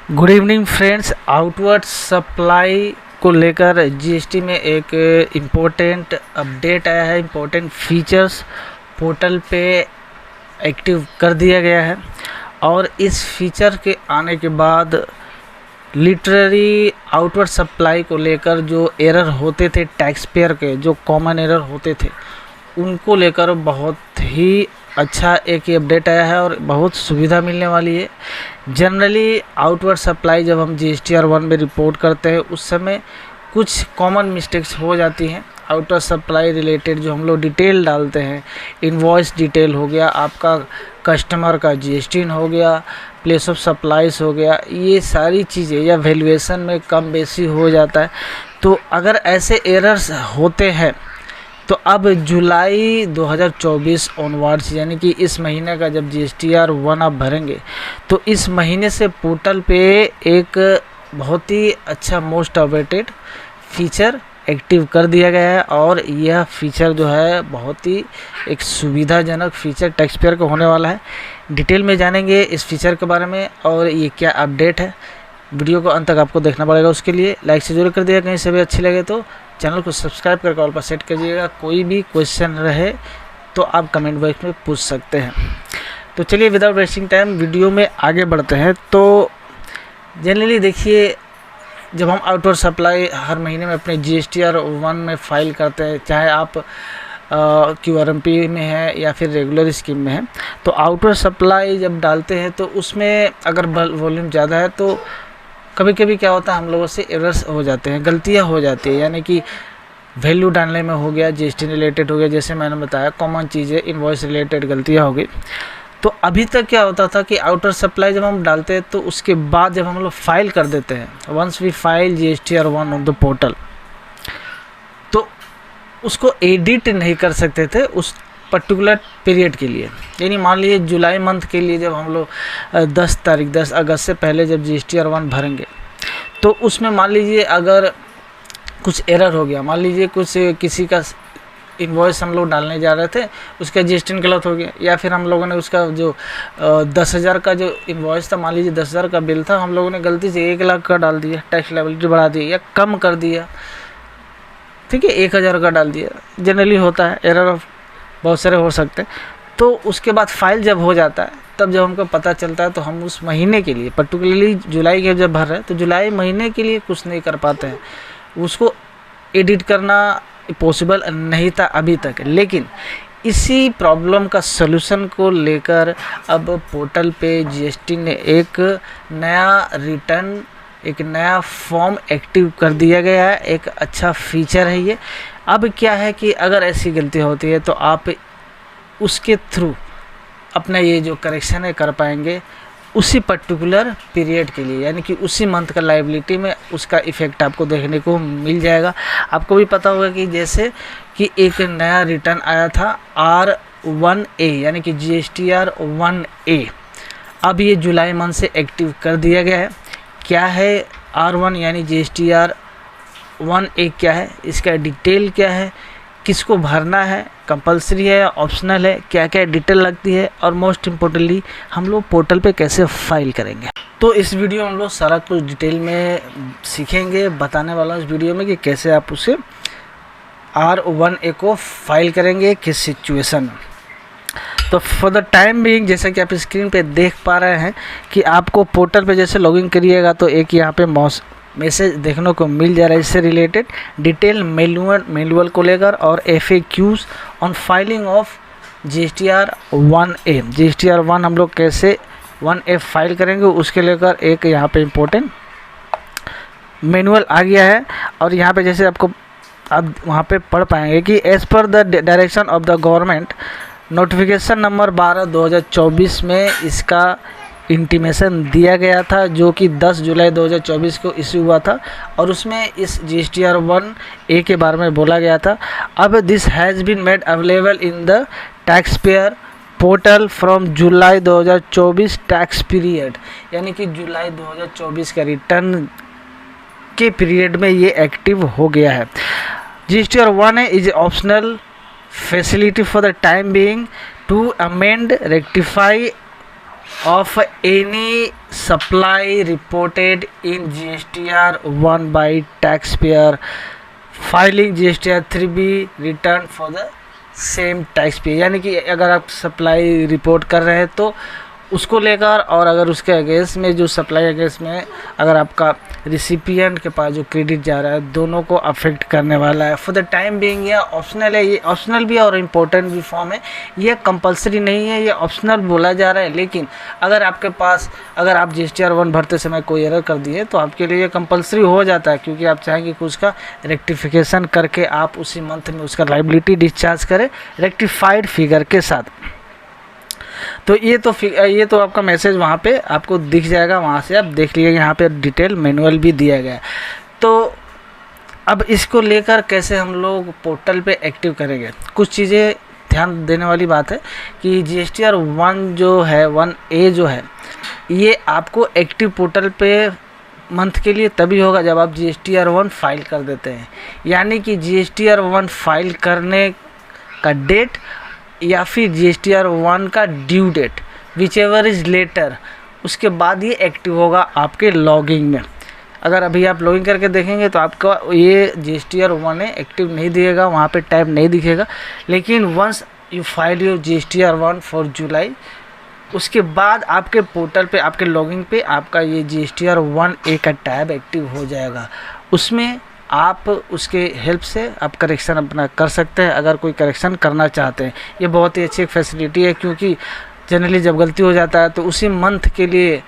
Good evening friends. Outward supply को लेकर GST में एक इम्पोर्टेंट अपडेट आया है। इम्पोर्टेंट फीचर्स पोर्टल पे एक्टिव कर दिया गया है और इस फीचर के आने के बाद लिटरली आउटवर्ड सप्लाई को लेकर जो एरर होते थे टैक्स पेयर के, जो कॉमन एरर होते थे, उनको लेकर बहुत ही अच्छा एक अपडेट आया है और बहुत सुविधा मिलने वाली है। जनरली आउटवर्ड सप्लाई जब हम GSTR 1 में रिपोर्ट करते हैं उस समय कुछ कॉमन मिस्टेक्स हो जाती हैं। आउटवर्ड सप्लाई रिलेटेड जो हम लोग डिटेल डालते हैं, इनवॉइस डिटेल हो गया, आपका कस्टमर का GST हो गया, प्लेस ऑफ सप्लाईज हो गया, ये सारी चीज़ें या वैल्यूएशन में कम बेसी हो जाता है। तो अगर ऐसे एरर्स होते हैं तो अब जुलाई 2024 ऑनवर्ड्स, यानी कि इस महीने का जब GSTR 1 आप भरेंगे तो इस महीने से पोर्टल पे एक बहुत ही अच्छा मोस्ट अवेटेड फीचर एक्टिव कर दिया गया है और यह फीचर जो है बहुत ही एक सुविधाजनक फीचर टैक्स पेयर को होने वाला है। डिटेल में जानेंगे इस फीचर के बारे में और ये क्या अपडेट है। वीडियो को अंत तक आपको देखना पड़ेगा, उसके लिए लाइक से जरूर कर दिया। कहीं से भी अच्छी लगे तो चैनल को सब्सक्राइब करके ऑल पर सेट कीजिएगा। कोई भी क्वेश्चन रहे तो आप कमेंट बॉक्स में पूछ सकते हैं। तो चलिए विदाउट वेस्टिंग टाइम वीडियो में आगे बढ़ते हैं। तो जनरली देखिए, जब हम आउटवर्ड सप्लाई हर महीने में अपने GSTR 1 में फ़ाइल करते हैं, चाहे आप QRMP में है या फिर रेगुलर स्कीम में है, तो आउटवर्ड सप्लाई जब डालते हैं तो उसमें अगर वॉल्यूम ज़्यादा है तो कभी कभी क्या होता है, हम लोगों से एरर्स हो जाते हैं, गलतियां हो जाती है। यानी कि वैल्यू डालने में हो गया, GST रिलेटेड हो गया, जैसे मैंने बताया कॉमन चीज़ें, इनवॉइस रिलेटेड गलतियां हो गई। तो अभी तक क्या होता था कि आउटर सप्लाई जब हम डालते हैं तो उसके बाद जब हम लोग फाइल कर देते हैं, once we file GSTR 1 on the portal, तो उसको एडिट नहीं कर सकते थे उस पर्टिकुलर पीरियड के लिए। यानी मान लीजिए जुलाई मंथ के लिए जब हम लोग 10 अगस्त से पहले जब GSTR 1 भरेंगे तो उसमें मान लीजिए अगर कुछ एरर हो गया, मान लीजिए कुछ किसी का इनवॉइस हम लोग डालने जा रहे थे, उसका GST गलत हो गया, या फिर हम लोगों ने उसका जो 10,000 का जो इनवॉइस था, मान लीजिए 10,000 का बिल था, हम लोगों ने गलती से 1 लाख का डाल दिया, टैक्स लायबिलिटी बढ़ा दी या कम कर दिया, ठीक है, 1,000 का डाल दिया। जनरली होता है, एरर बहुत सारे हो सकते हैं। तो उसके बाद फाइल जब हो जाता है तब जब हमको पता चलता है तो हम उस महीने के लिए, पर्टिकुलरली जुलाई के जब भर रहे हैं तो जुलाई महीने के लिए कुछ नहीं कर पाते हैं, उसको एडिट करना पॉसिबल नहीं था अभी तक। लेकिन इसी प्रॉब्लम का सलूशन को लेकर अब पोर्टल पे GST ने एक नया रिटर्न, एक नया फॉर्म एक्टिव कर दिया गया है। एक अच्छा फीचर है ये। अब क्या है कि अगर ऐसी गलती होती है तो आप उसके थ्रू अपना ये जो करेक्शन है कर पाएंगे उसी पर्टिकुलर पीरियड के लिए, यानी कि उसी मंथ का लायबिलिटी में उसका इफ़ेक्ट आपको देखने को मिल जाएगा। आपको भी पता होगा कि जैसे कि एक नया रिटर्न आया था R1A, यानी कि GSTR 1A, अब ये जुलाई मंथ से एक्टिव कर दिया गया है। क्या है R1 यानी GSTR 1A क्या है, इसका डिटेल क्या है, किसको भरना है, कंपलसरी है या ऑप्शनल है, क्या क्या डिटेल लगती है और मोस्ट इम्पोर्टेंटली हम लोग पोर्टल पे कैसे फाइल करेंगे। तो इस वीडियो में हम लोग सारा कुछ डिटेल में सीखेंगे, बताने वाला इस वीडियो में कि कैसे आप उसे R1A को फाइल करेंगे, किस सिचुएशन में। तो फॉर द टाइम बीइंग, जैसा कि आप स्क्रीन पे देख पा रहे हैं कि आपको पोर्टल पे जैसे लॉगिन करिएगा तो एक यहाँ पे मैसेज देखने को मिल जा रहा है इससे रिलेटेड डिटेल मैनुअल को लेकर और FAQs on filing of GSTR 1A। GSTR 1 हम लोग कैसे 1A फाइल करेंगे उसके लेकर एक यहाँ पे इम्पोर्टेंट मैनुअल आ गया है। और यहाँ पे जैसे आपको आप वहाँ पे पढ़ पाएंगे कि as per the direction of the government notification number 12/2024 में इसका इंटीमेशन दिया गया था, जो कि 10 जुलाई 2024 को इशू हुआ था और उसमें इस GSTR 1A के बारे में बोला गया था। अब this has been made available in the tax payer portal from July 2024 tax period, यानी कि जुलाई 2024 का रिटर्न के पीरियड में ये एक्टिव हो गया है। GSTR 1A is optional facility for the time being to amend, rectify of any supply reported in GSTR 1 by taxpayer filing GSTR 3B return for the same tax पे, यानी कि अगर आप सप्लाई रिपोर्ट कर रहे हैं तो उसको लेकर, और अगर उसके अगेंस्ट में जो सप्लाई अगेंस्ट में अगर आपका रिसिपिएंट के पास जो क्रेडिट जा रहा है, दोनों को अफेक्ट करने वाला है। फॉर द टाइम बीइंग ये ऑप्शनल है, ये ऑप्शनल भी और इम्पोर्टेंट भी फॉर्म है। ये कंपलसरी नहीं है, ये ऑप्शनल बोला जा रहा है। लेकिन अगर आपके पास, अगर आप GSTR 1 भरते समय कोई एरर कर दिए तो आपके लिए ये कंपलसरी हो जाता है, क्योंकि आप चाहेंगे कि उसका रेक्टिफिकेशन करके आप उसी मंथ में उसका लायबिलिटी डिस्चार्ज करें रेक्टिफाइड फिगर के साथ। तो ये तो आपका मैसेज वहाँ पे आपको दिख जाएगा, वहाँ से आप देख लीजिएगा। यहाँ पे डिटेल मैनुअल भी दिया गया है। तो अब इसको लेकर कैसे हम लोग पोर्टल पे एक्टिव करेंगे, कुछ चीज़ें ध्यान देने वाली बात है कि GSTR 1 जो है, 1A जो है, ये आपको एक्टिव पोर्टल पे मंथ के लिए तभी होगा जब आप GSTR 1 फाइल कर देते हैं। यानी कि GSTR 1 फाइल करने का डेट या फिर GSTR 1 का due date, whichever is later, उसके बाद ये एक्टिव होगा आपके लॉगिंग में। अगर अभी आप लॉगिन करके देखेंगे तो आपका ये GSTR 1 है, एक्टिव नहीं दिखेगा, वहाँ पे टैब नहीं दिखेगा। लेकिन once you file your GSTR 1 for July, उसके बाद आपके पोर्टल पे, आपके लॉगिंग पे आपका ये GSTR 1A का टैब एक्टिव हो जाएगा। उसमें आप उसके हेल्प से आप करेक्शन अपना कर सकते हैं, अगर कोई करेक्शन करना चाहते हैं। ये बहुत ही अच्छी एक फैसिलिटी है, क्योंकि जनरली जब गलती हो जाता है तो उसी मंथ के लिए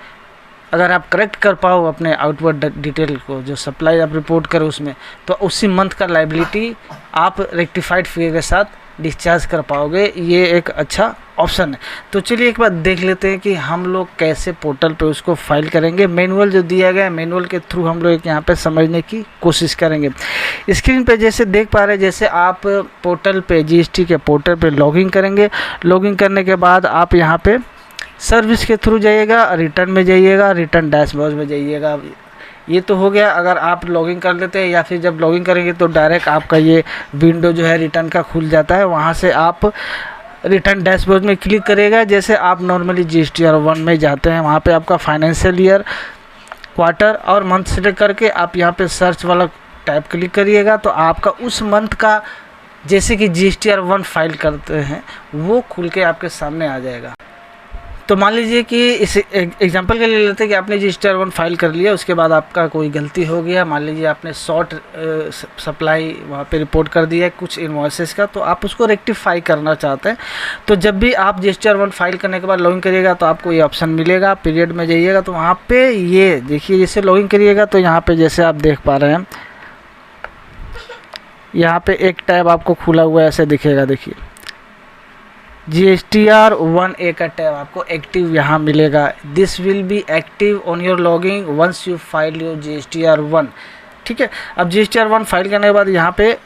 अगर आप करेक्ट कर पाओ अपने आउटवर्ड डिटेल को, जो सप्लाई आप रिपोर्ट करो उसमें, तो उसी मंथ का लायबिलिटी आप रेक्टिफाइड फिगर के साथ डिस्चार्ज कर पाओगे। ये एक अच्छा ऑप्शन है। तो चलिए एक बार देख लेते हैं कि हम लोग कैसे पोर्टल पे उसको फाइल करेंगे। मैनुअल जो दिया गया है, मैनुअल के थ्रू हम लोग यहाँ पे समझने की कोशिश करेंगे। स्क्रीन पे जैसे देख पा रहे हैं, जैसे आप पोर्टल पे, GST के पोर्टल पे लॉगिन करेंगे। लॉगिन करने के बाद आप यहाँ पे सर्विस के थ्रू जाइएगा, रिटर्न में जाइएगा, रिटर्न डैशबोर्ड में जाइएगा। ये तो हो गया अगर आप लॉगिन कर लेते हैं, या फिर जब लॉगिन करेंगे तो डायरेक्ट आपका ये विंडो जो है रिटर्न का खुल जाता है। वहाँ से आप रिटर्न डैशबोर्ड में क्लिक करेगा। जैसे आप नॉर्मली GSTR 1 में जाते हैं, वहाँ पे आपका फाइनेंशियल ईयर, क्वार्टर और मंथ सेलेक्ट करके आप यहाँ पे सर्च वाला टैब क्लिक करिएगा, तो आपका उस मंथ का जैसे कि GSTR 1 फाइल करते हैं वो खुल के आपके सामने आ जाएगा। तो मान लीजिए कि इस एग्जांपल के लिए लेते हैं कि आपने GSTR 1 फाइल कर लिया, उसके बाद आपका कोई गलती हो गया, मान लीजिए आपने शॉर्ट सप्लाई वहाँ पे रिपोर्ट कर दिया है कुछ इन्वॉइसेस का, तो आप उसको रेक्टिफाई करना चाहते हैं। तो जब भी आप GSTR 1 फाइल करने के बाद लॉगिन करिएगा तो आपको ये ऑप्शन मिलेगा, पीरियड में जाइएगा तो वहाँ पे ये देखिए, जैसे लॉगिन करिएगा तो यहाँ पे जैसे आप देख पा रहे हैं, यहाँ पे एक टैब आपको खुला हुआ ऐसे दिखेगा। देखिए GSTR 1A का टैब आपको एक्टिव यहाँ मिलेगा। This will be active on your logging once you file your GSTR 1। ठीक है, अब GSTR 1 फाइल करने के बाद यहाँ पे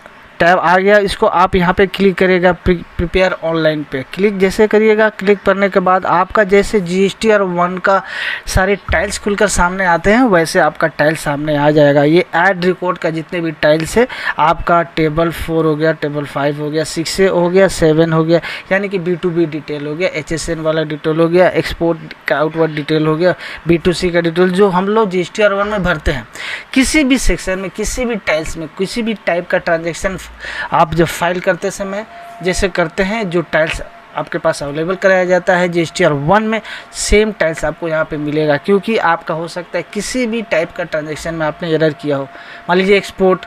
टैब आ गया, इसको आप यहाँ पे क्लिक करिएगा, प्रिपेयर ऑनलाइन पे क्लिक जैसे करिएगा। क्लिक करने के बाद आपका जैसे GSTR 1 का सारे टाइल्स खुलकर सामने आते हैं, वैसे आपका टाइल सामने आ जाएगा। ये ऐड रिकॉर्ड का जितने भी टाइल्स है, आपका टेबल 4 हो गया, टेबल 5 हो गया, 6 हो गया, 7 हो गया, यानी कि B2B डिटेल हो गया, HSN वाला डिटेल हो गया, एक्सपोर्ट का आउटवर्ड डिटेल हो गया, B2C का डिटेल, जो हम लोग GSTR 1 में भरते हैं। किसी भी सेक्शन में, किसी भी टाइल्स में, किसी भी टाइप का ट्रांजेक्शन आप जब फाइल करते समय जैसे करते हैं, जो टाइल्स आपके पास अवेलेबल कराया जाता है GSTR 1 में, सेम टाइल्स आपको यहाँ पे मिलेगा। क्योंकि आपका हो सकता है किसी भी टाइप का ट्रांजैक्शन में आपने एरर किया हो, मान लीजिए एक्सपोर्ट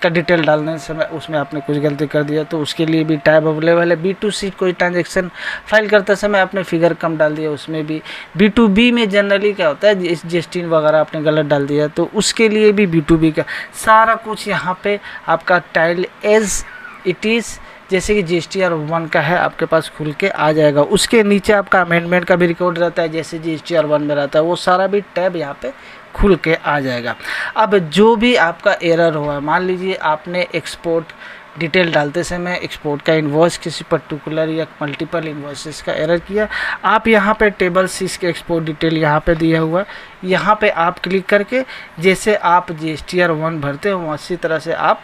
का डिटेल डालने समय उसमें आपने कुछ गलती कर दिया, तो उसके लिए भी टैब अवेलेबल है। B2C कोई ट्रांजैक्शन फाइल करते समय आपने फिगर कम डाल दिया, उसमें भी। B2B में जनरली क्या होता है, GST वगैरह आपने गलत डाल दिया, तो उसके लिए भी B2B का सारा कुछ यहाँ पे आपका टाइल एज इट इज़ जैसे कि GSTR 1 का है आपके पास खुल के आ जाएगा। उसके नीचे आपका अमेंडमेंट का भी रिकॉर्ड रहता है, जैसे GSTR 1 में रहता है, वो सारा भी टैब यहाँ पे खुल के आ जाएगा। अब जो भी आपका एरर हुआ, मान लीजिए आपने एक्सपोर्ट डिटेल डालते समय एक्सपोर्ट का इन्वॉइस किसी पर्टिकुलर या मल्टीपल इन्वॉइसेस का एरर किया, आप यहाँ पे टेबल 6 के एक्सपोर्ट डिटेल यहाँ पे दिया हुआ है, यहाँ पे आप क्लिक करके जैसे आप GSTR 1 भरते हो उसी तरह से आप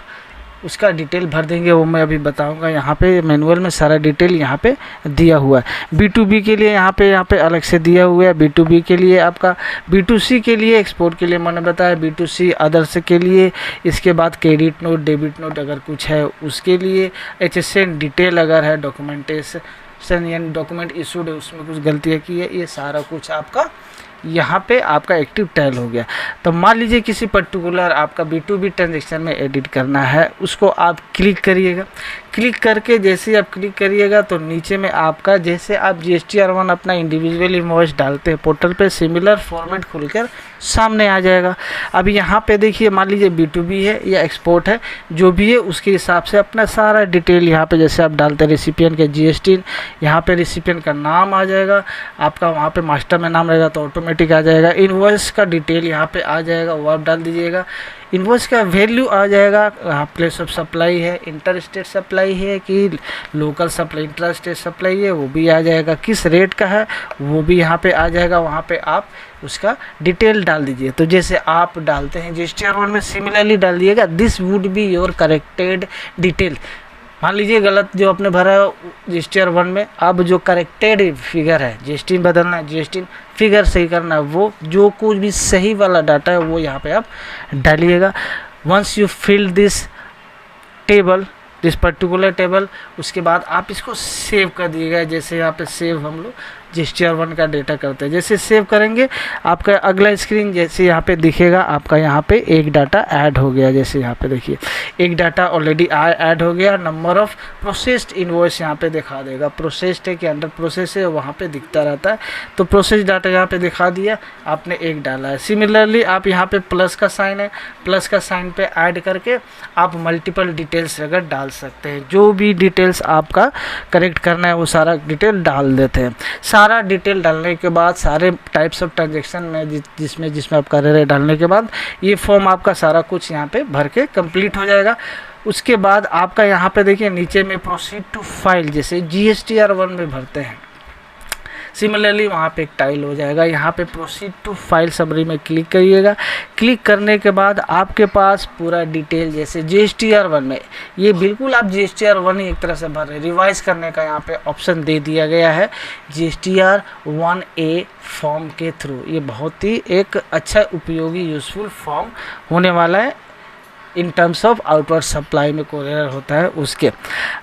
उसका डिटेल भर देंगे, वो मैं अभी बताऊंगा। यहाँ पे मैनुअल में सारा डिटेल यहाँ पे दिया हुआ है। B2B के लिए यहाँ पे अलग से दिया हुआ है। B2B के लिए आपका, B2C के लिए एक्सपोर्ट के लिए मैंने बताया, B2C अदर्स के लिए, इसके बाद क्रेडिट नोट डेबिट नोट अगर कुछ है उसके लिए, HSN डिटेल अगर है, डॉक्यूमेंटेशन यानी डॉक्यूमेंट इशूड है उसमें कुछ गलतियाँ की है, ये सारा कुछ आपका यहाँ पे आपका एक्टिव टैल हो गया। तो मान लीजिए किसी पर्टिकुलर आपका B2B ट्रांजेक्शन में एडिट करना है, उसको आप क्लिक करिएगा। क्लिक करके जैसे ही आप क्लिक करिएगा तो नीचे में आपका, जैसे आप GSTR1 अपना इंडिविजुअल इनवॉइस डालते हैं पोर्टल पे, सिमिलर फॉर्मेट खुलकर सामने आ जाएगा। अब यहाँ पे देखिए, मान लीजिए B2B है या एक्सपोर्ट है, जो भी है उसके हिसाब से अपना सारा डिटेल यहाँ पे जैसे आप डालते हैं रेसिपिएंट के GST, यहाँ पे रेसिपिएंट का नाम आ जाएगा आपका, वहाँ पे मास्टर में नाम रहेगा तो ऑटोमेटिक आ जाएगा। इनवॉइस का डिटेल यहाँ पे आ जाएगा, वो आप डाल दीजिएगा। इनवॉइस का वैल्यू आ जाएगा, प्लेस ऑफ सप्लाई है, इंटर स्टेट सप्लाई है कि local supply, inter state supply है, वो भी आ जाएगा। किस रेट का है वो भी यहाँ पे आ जाएगा, वहाँ पे आप उसका डिटेल डाल दीजिए। तो जैसे आप डालते हैं GSTR1 में, सिमिलरली डाल दिएगा, this would be your corrected detail. मान लीजिए गलत जो आपने भरा है GSTR1 में, अब जो करेक्टेड फिगर है, GST बदलना है, GST फिगर सही करना है, वो जो कुछ भी सही वाला डाटा है वो यहाँ पे आप डालिएगा। Once you fill this table, this particular table, उसके बाद आप इसको सेव कर दिएगा। जैसे यहाँ पे सेव हम लोग GSTR1 का डेटा करते हैं, जैसे सेव करेंगे आपका अगला स्क्रीन जैसे यहाँ पे दिखेगा, आपका यहाँ पे एक डाटा ऐड हो गया। जैसे यहाँ पे देखिए एक डाटा ऑलरेडी ऐड हो गया। नंबर ऑफ प्रोसेस्ड इनवॉइस यहाँ पे दिखा देगा, प्रोसेस्ड है कि अंडर प्रोसेस है वहाँ पे दिखता रहता है। तो प्रोसेस डाटा यहाँ पे दिखा दिया, आपने एक डाला है। सिमिलरली आप यहाँ पे प्लस का साइन है, प्लस का साइन पे ऐड करके आप मल्टीपल डिटेल्स अगर डाल सकते हैं, जो भी डिटेल्स आपका करेक्ट करना है वो सारा डिटेल डाल देते हैं। सारा डिटेल डालने के बाद, सारे टाइप्स ऑफ ट्रांजेक्शन में जिसमें आप कर रहे हैं डालने के बाद, ये फॉर्म आपका सारा कुछ यहाँ पे भर के कंप्लीट हो जाएगा। उसके बाद आपका यहाँ पे देखिए नीचे में प्रोसीड टू फाइल, जैसे GSTR1 में भरते हैं, सिमिलरली वहाँ पे एक टाइल हो जाएगा। यहाँ पे प्रोसीड टू फाइल समरी में क्लिक करिएगा। क्लिक करने के बाद आपके पास पूरा डिटेल, जैसे GSTR1 में ये बिल्कुल आप GSTR1 ही एक तरह से भर रहे हैं। रिवाइज करने का यहाँ पे ऑप्शन दे दिया गया है GSTR1A फॉर्म के थ्रू। ये बहुत ही एक अच्छा उपयोगी यूज़फुल फॉर्म होने वाला है in terms of outward supply में कोरियर होता है उसके।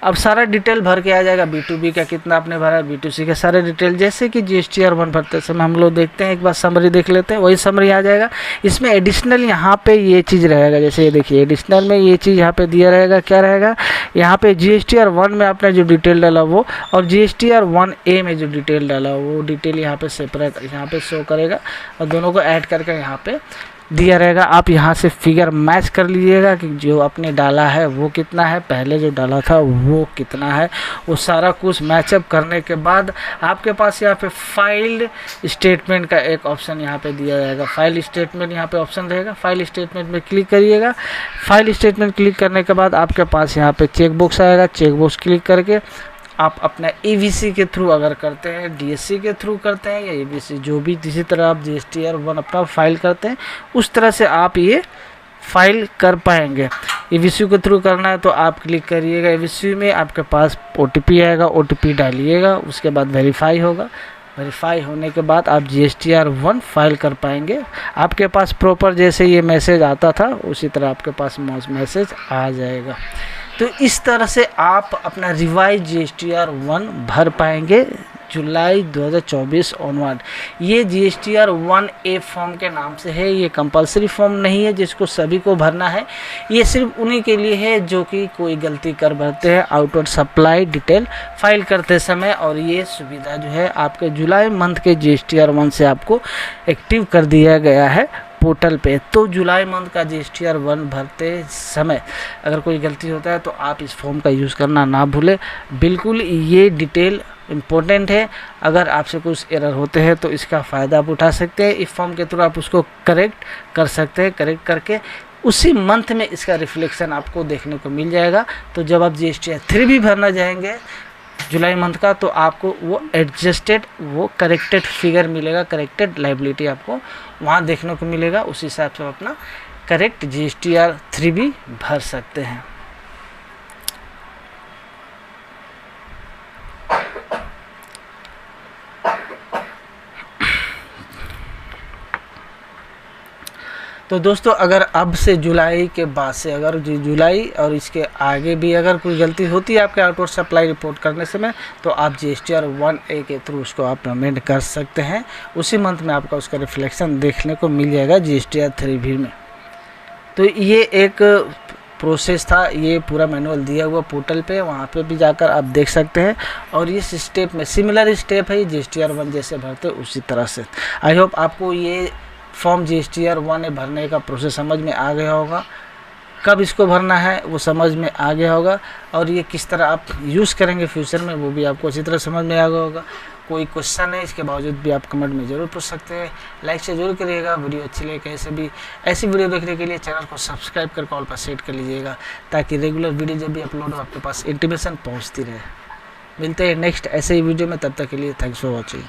अब सारा डिटेल भर के आ जाएगा, B2B का कितना आपने भरा, B2C का सारे डिटेल। जैसे कि GSTR1 भरते समय हम लोग देखते हैं, एक बार समरी देख लेते हैं, वही समरी आ जाएगा। इसमें एडिशनल यहाँ पे ये चीज़ रहेगा, जैसे ये देखिए एडिशनल में ये चीज़ यहाँ पे दिया रहेगा। क्या रहेगा यहाँ पे GSTR1 में आपने जो डिटेल डाला वो, और GSTR1A में जो डिटेल डाला वो डिटेल यहाँ पे सेपरेट यहाँ पे शो करेगा, और दोनों को ऐड करके यहाँ पे दिया रहेगा। आप यहाँ से फिगर मैच कर लीजिएगा कि जो आपने डाला है वो कितना है, पहले जो डाला था वो कितना है। वो सारा कुछ मैचअप करने के बाद आपके पास यहाँ पे फाइल स्टेटमेंट का एक ऑप्शन यहाँ पे दिया जाएगा। फाइल स्टेटमेंट यहाँ पे ऑप्शन रहेगा, फाइल स्टेटमेंट में क्लिक करिएगा। फाइल स्टेटमेंट क्लिक करने के बाद आपके पास यहाँ पे चेक बॉक्स आएगा। चेक बॉक्स क्लिक करके आप अपना EVC के थ्रू अगर करते हैं, DSC के थ्रू करते हैं या EVC, जो भी जिसी तरह आप GSTR1 अपना फाइल करते हैं उस तरह से आप ये फाइल कर पाएंगे। EVC के थ्रू करना है तो आप क्लिक करिएगा। EVC में आपके पास OTP आएगा, OTP डालिएगा, उसके बाद वेरीफाई होगा। वेरीफाई होने के बाद आप GSTR1 फाइल कर पाएंगे। आपके पास प्रॉपर जैसे ये मैसेज आता था उसी तरह आपके पास मैसेज आ जाएगा। तो इस तरह से आप अपना रिवाइज GSTR1 भर पाएंगे जुलाई 2024 ऑनवर्ड। ये GSTR1A फॉर्म के नाम से है, ये कंपलसरी फॉर्म नहीं है जिसको सभी को भरना है। ये सिर्फ उन्हीं के लिए है जो कि कोई गलती कर भरते हैं आउटवर्ड सप्लाई डिटेल फाइल करते समय, और ये सुविधा जो है आपके जुलाई मंथ के GSTR1 से आपको एक्टिव कर दिया गया है पोर्टल पे। तो जुलाई मंथ का GSTR1 भरते समय अगर कोई गलती होता है तो आप इस फॉर्म का यूज़ करना ना भूलें। बिल्कुल ये डिटेल इम्पोर्टेंट है। अगर आपसे कुछ एरर होते हैं तो इसका फ़ायदा आप उठा सकते हैं। इस फॉर्म के थ्रू आप उसको करेक्ट कर सकते हैं। करेक्ट करके उसी मंथ में इसका रिफ्लेक्शन आपको देखने को मिल जाएगा। तो जब आप GSTR3 भी भरना जाएंगे जुलाई मंथ का तो आपको वो एडजस्टेड, वो करेक्टेड फिगर मिलेगा, करेक्टेड लायबिलिटी आपको वहाँ देखने को मिलेगा। उस हिसाब से अपना करेक्ट GSTR3 भी भर सकते हैं। तो दोस्तों अगर अब से जुलाई के बाद से अगर जुलाई और इसके आगे भी अगर कोई गलती होती है आपके आउटवर्ड सप्लाई रिपोर्ट करने समय, तो आप GSTR 1A के थ्रू उसको आप पेमेंट कर सकते हैं। उसी मंथ में आपका उसका रिफ्लेक्शन देखने को मिल जाएगा GSTR 3B में। तो ये एक प्रोसेस था, ये पूरा मैनुअल दिया हुआ पोर्टल पे, वहाँ पे भी जाकर आप देख सकते हैं। और इस स्टेप में सिमिलर स्टेप है GSTR 1 जैसे भरते उसी तरह से। आई होप आपको ये फॉर्म GSTR 1A भरने का प्रोसेस समझ में आ गया होगा, कब इसको भरना है वो समझ में आ गया होगा, और ये किस तरह आप यूज़ करेंगे फ्यूचर में वो भी आपको अच्छी तरह समझ में आ गया होगा। कोई क्वेश्चन है इसके बावजूद भी आप कमेंट में ज़रूर पूछ सकते हैं। लाइक से जरूर करिएगा, वीडियो अच्छी लगे कैसे भी ऐसी वीडियो देखने के लिए चैनल को सब्सक्राइब कर कॉल पर सेट कर लीजिएगा, ताकि रेगुलर वीडियो जब भी अपलोड हो आपके पास इंटीमेशन पहुँचती रहे। मिलते हैं नेक्स्ट ऐसे ही वीडियो में, तब तक के लिए थैंक्स फॉर वॉचिंग।